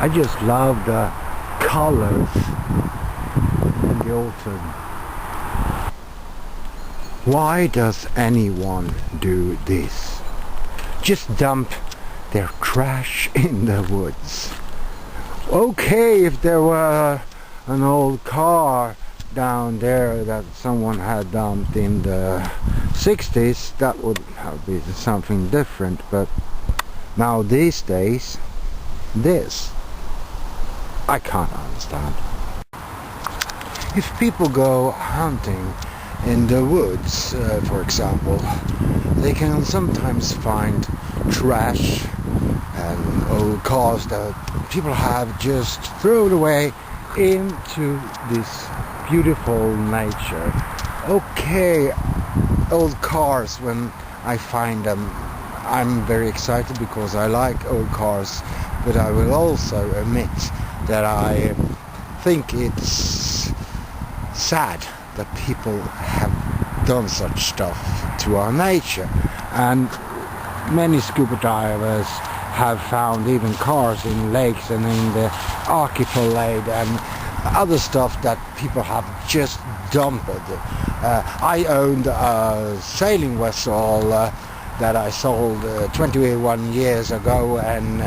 I just love the colors in the autumn. Why does anyone do this? Just dump their trash in the woods. Okay, if there were an old car down there that someone had dumped in the 60s, that would have been something different, but now these days, this I can't understand. If people go hunting in the woods, for example, they can sometimes find trash and old cars that people have just thrown away into this beautiful nature. Okay, old cars, when I find them, I'm very excited because I like old cars, but I will also admit that I think it's sad that people have done such stuff to our nature. And many scuba divers have found even cars in lakes and in the archipelago and other stuff that people have just dumped. I owned a sailing vessel that I sold 21 years ago, and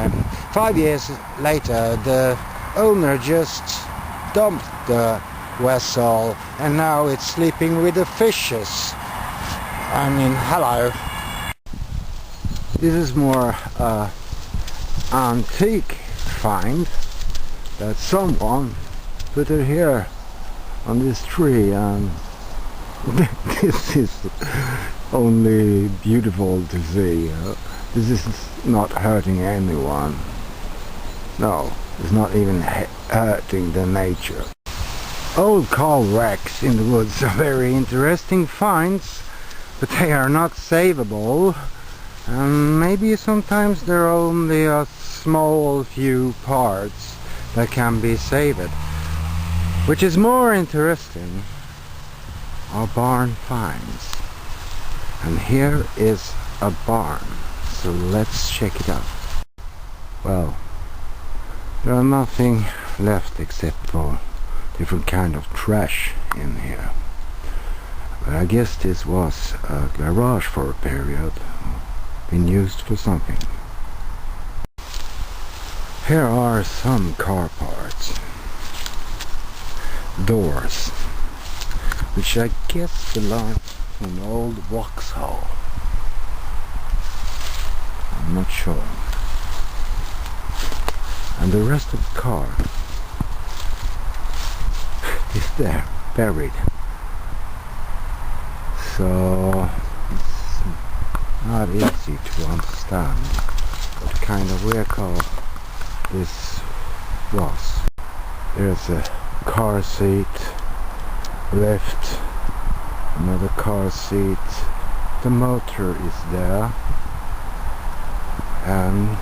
5 years later the owner just dumped the vessel, and now it's sleeping with the fishes. I mean, hello. This is more antique find that someone put it here on this tree, and this is only beautiful to see. This is not hurting anyone. No, it's not even hurting the nature. Old car wrecks in the woods are very interesting finds, but they are not savable. And maybe sometimes there are only a small few parts that can be saved. Which is more interesting are barn finds. And here is a barn, so let's check it out. Well, there are nothing left except for different kind of trash in here. But I guess this was a garage for a period, been used for something. Here are some car parts. Doors, which I guess belong to an old Vauxhall. I'm not sure. And the rest of the car is there, buried. So it's not easy to understand what kind of vehicle this was. There's a car seat, lift, another car seat, the motor is there, and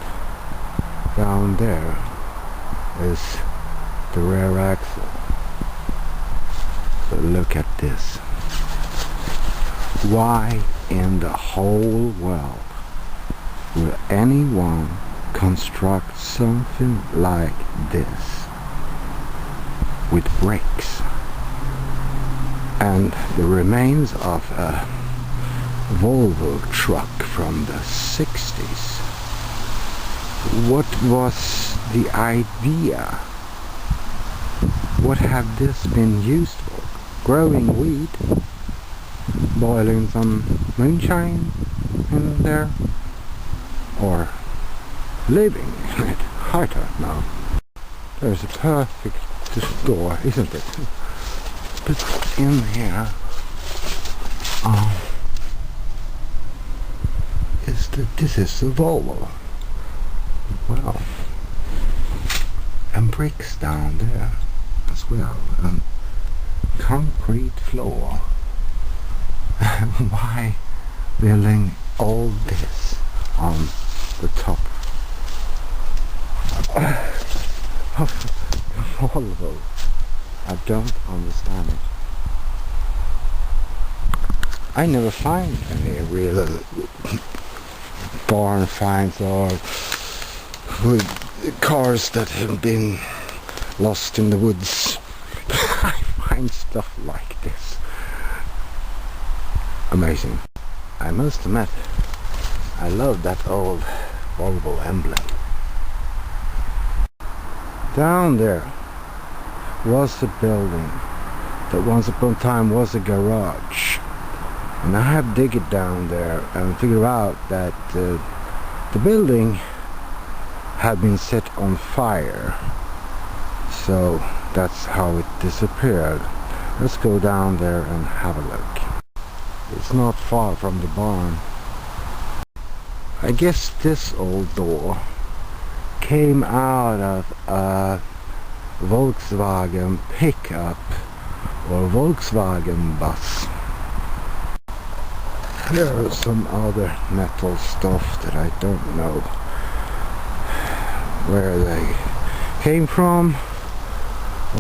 down there is the rear axle. So look at this. Why in the whole world will anyone construct something like this with brakes and the remains of a Volvo truck from the 60s? What was the idea? What have this been used for? Growing weed? Boiling some moonshine in there? Or living in it? I don't know. There's a perfect door, isn't it? But in here this is the Volvo. Well, and bricks down there as well, and concrete floor. Why building all this on the top of Volvo? I don't understand it. I never find any real barn finds or cars that have been lost in the woods. I find stuff like this amazing. I must admit, I love that old Volvo emblem. Down there was a building that once upon a time was a garage, and I have dig it down there and figure out that the building had been set on fire, so that's how it disappeared. Let's go down there and have a look. It's not far from the barn. I guess this old door came out of a Volkswagen pickup or Volkswagen bus. There are some other metal stuff that I don't know where they came from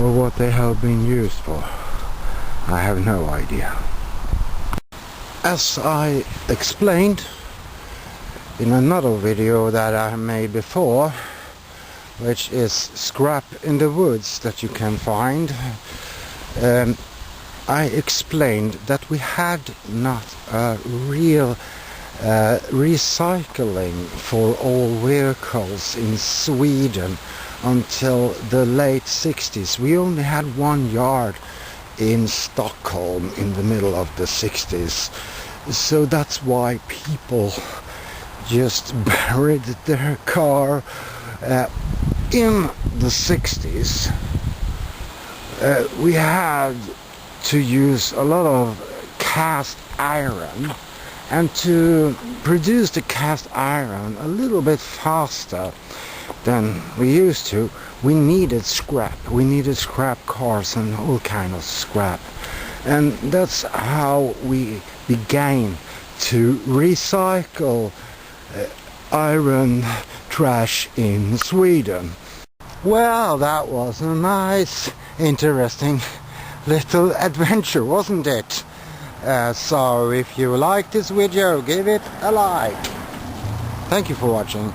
or what they have been used for. I have no idea. As I explained in another video that I made before, which is scrap in the woods that you can find, I explained that we had not a real recycling for all vehicles in Sweden until the late 60s. We only had one yard in Stockholm in the middle of the 60s, so that's why people just buried their car in the 60s. We had to use a lot of cast iron, and to produce the cast iron a little bit faster than we used to, we needed scrap. We needed scrap cars and all kind of scrap, and that's how we began to recycle iron trash in Sweden. Well, that was a nice, interesting little adventure, wasn't it? So if you like this video, give it a like. Thank you for watching.